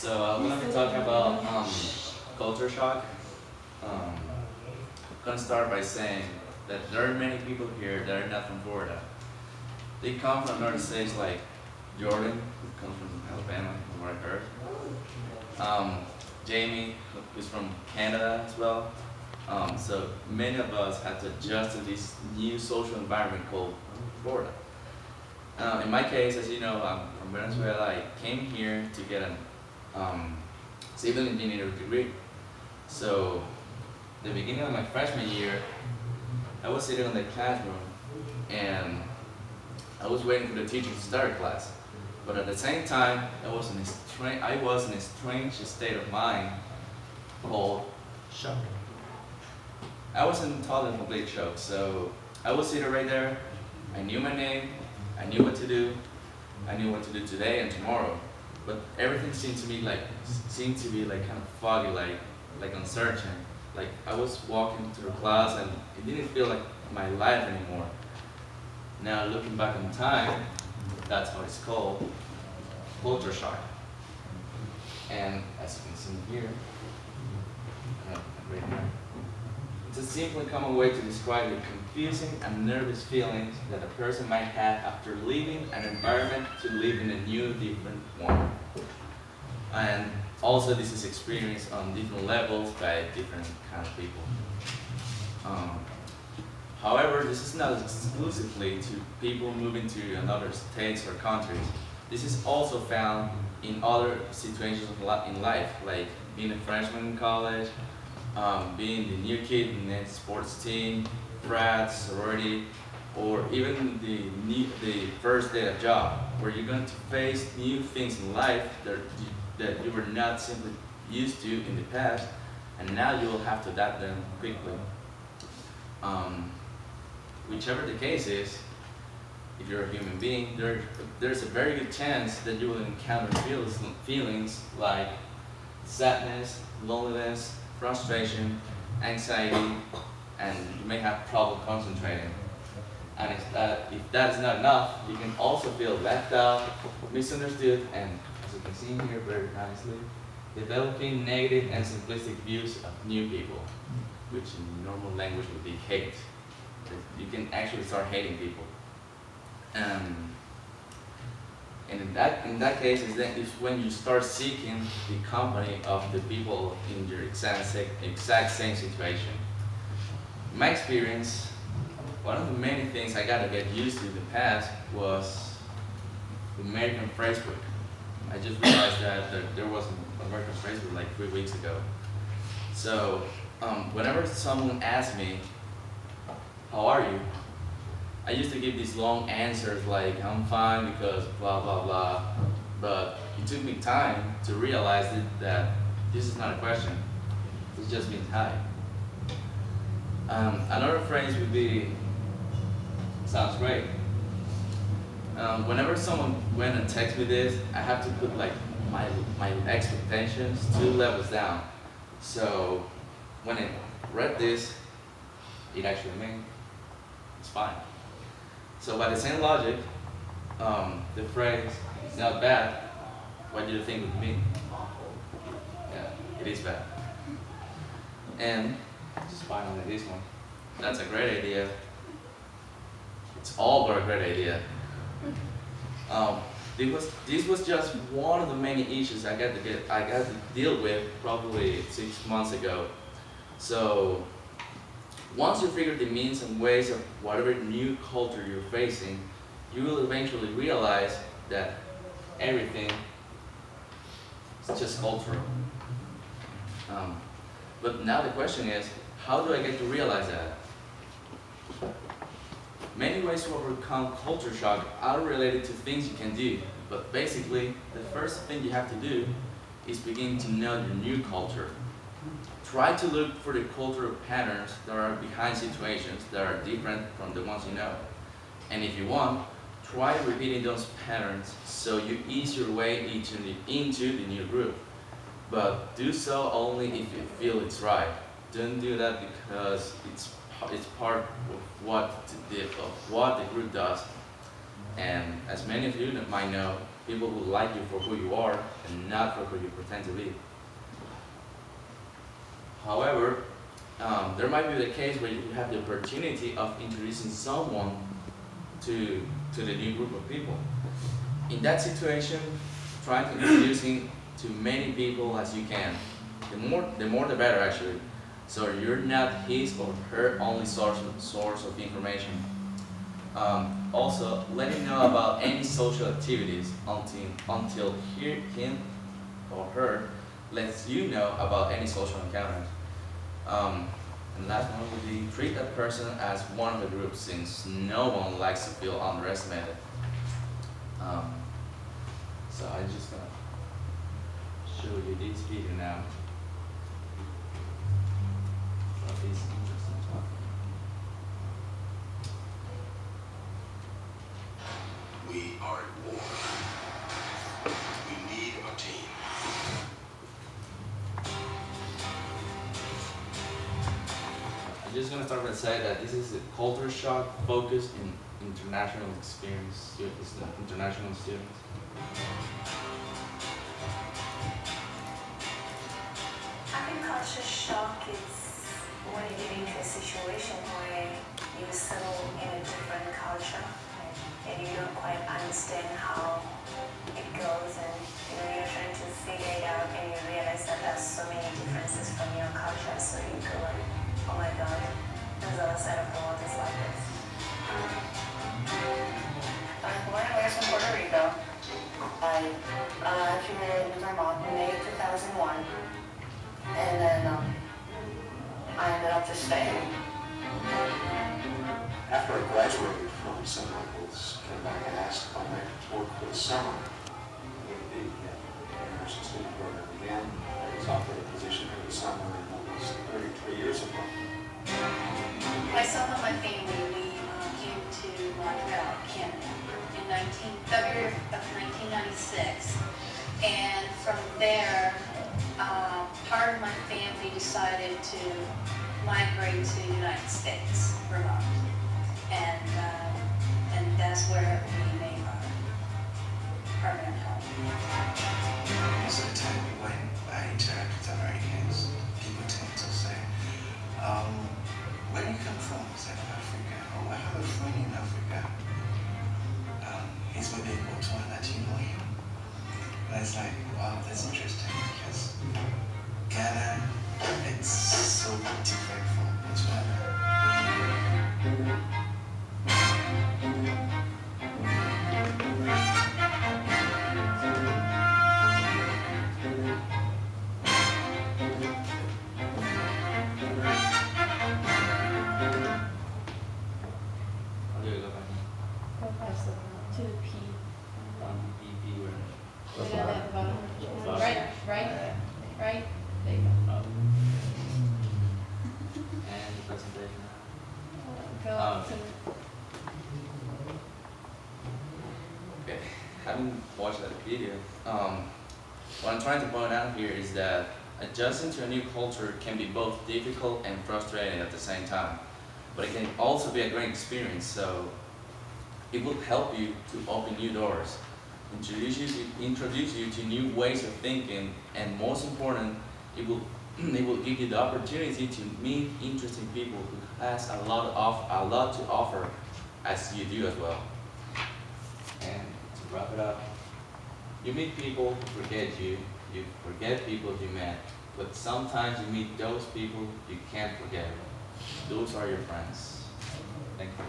So I'm gonna be talking about culture shock. I'm gonna start by saying that there are many people here that are not from Florida. They come from other states like Jordan, who comes from Alabama, from what I heard. Jamie, who's from Canada as well. So many of us had to adjust to this new social environment called Florida. In my case, as you know, I'm from Venezuela. I came here to get a civil engineering degree. So, the beginning of my freshman year, I was sitting in the classroom and I was waiting for the teacher to start class. But at the same time, I was in a strange state of mind called shock. I was in total complete shock. So I was sitting right there. I knew my name. I knew what to do. I knew what to do today and tomorrow. But everything seemed to be like kind of foggy, like uncertain. Like I was walking through class and it didn't feel like my life anymore. Now looking back in time, that's what it's called, culture shock. And as you can see here, right here, it's a simple and common way to describe the confusing and nervous feelings that a person might have after leaving an environment to live in a new, different one. And also this is experienced on different levels by different kind of people. However, this is not exclusively to people moving to another states or countries. This is also found in other situations in life, like being a freshman in college, being the new kid in a sports team, frat, sorority, or even the first day of job, where you're going to face new things in life that you were not simply used to in the past, and now you will have to adapt them quickly. Whichever the case is, if you're a human being, there's a very good chance that you will encounter feelings like sadness, loneliness, frustration, anxiety, and you may have trouble concentrating. And if that is not enough, you can also feel left out, misunderstood, and as you can see here very nicely, developing negative and simplistic views of new people, which in normal language would be hate. You can actually start hating people. And in that case, is when you start seeking the company of the people in your exact same situation. In my experience, one of the many things I got to get used to in the past was the American phrase book. I just realized that there was an American phrase book like 3 weeks ago. So whenever someone asks me, "How are you?" I used to give these long answers like, "I'm fine because blah, blah, blah." But it took me time to realize that this is not a question. It just means hi. Another phrase would be, "Sounds great." Whenever someone went and texts me this, I have to put like my expectations 2 levels down. So when I read this, it actually meant it's fine. So by the same logic, the phrase "it's not bad," what do you think it would mean? Yeah, it is bad. And just finally this one. That's a great idea. It's all but a great idea. This was just one of the many issues I got to deal with probably 6 months ago. So once you figure the means and ways of whatever new culture you're facing, you will eventually realize that everything is just cultural. But now the question is, how do I get to realize that? Many ways to overcome culture shock are related to things you can do, but basically, the first thing you have to do is begin to know your new culture. Try to look for the cultural patterns that are behind situations that are different from the ones you know. And if you want, try repeating those patterns so you ease your way into the new group. But do so only if you feel it's right. Don't do that because it's part of what the group does. And as many of you might know, People will like you for who you are and not for who you pretend to be. However, there might be the case where you have the opportunity of introducing someone to the new group of people. In that situation, try to introducing to many people as you can. The more the better, actually. So you're not his or her only source of information. Also, let him know about any social activities until him or her lets you know about any social encounters. And last one would be treat that person as one of the group, since no one likes to feel underestimated. So I'm just gonna show you this video now. Of this interesting topic. We are at war. We need a team. I'm just gonna start by saying that this is a culture shock focused in international experience, international students. I think culture shock is when you get into a situation where you settle in a different culture and you don't quite understand how it goes, and you're trying to figure it out and you realize that there's so many differences from your culture, so you go like, oh my god, this other side of the world is like this. I'm born and raised in Puerto Rico. I accumulated in Vermont in May 2001. And then I ended up just staying. After I graduated from St. Michael's, came back and asked if I might work for the summer with the international student program again. I was offered a position for the summer, and that was 33 years ago. Myself and my family, we came to Montreal, Canada in February of 1996. And from there, part of my family decided to migrate to the United States, Vermont. And that's where we made our permanent home. Most of the time when I interact with Americans, people tend to say, where do you come from? I said, Africa. Oh, I have a friend in Africa. He's with the Botswana that you know him. And it's like, wow, that's interesting because Ghana, it's so different from Botswana. How do you go back? Go past the to the P. BP where? Right down at the bottom. Bottom. Right. There you go. And the presentation. Go up to. Okay, having watched that video, what I'm trying to point out here is that adjusting to a new culture can be both difficult and frustrating at the same time, but it can also be a great experience. So it will help you to open new doors, introduce you to new ways of thinking, and most important, it will give you the opportunity to meet interesting people who has a lot to offer, as you do as well. And to wrap it up, you meet people who forget you forget people you met, but sometimes you meet those people you can't forget. Those are your friends. Thank you.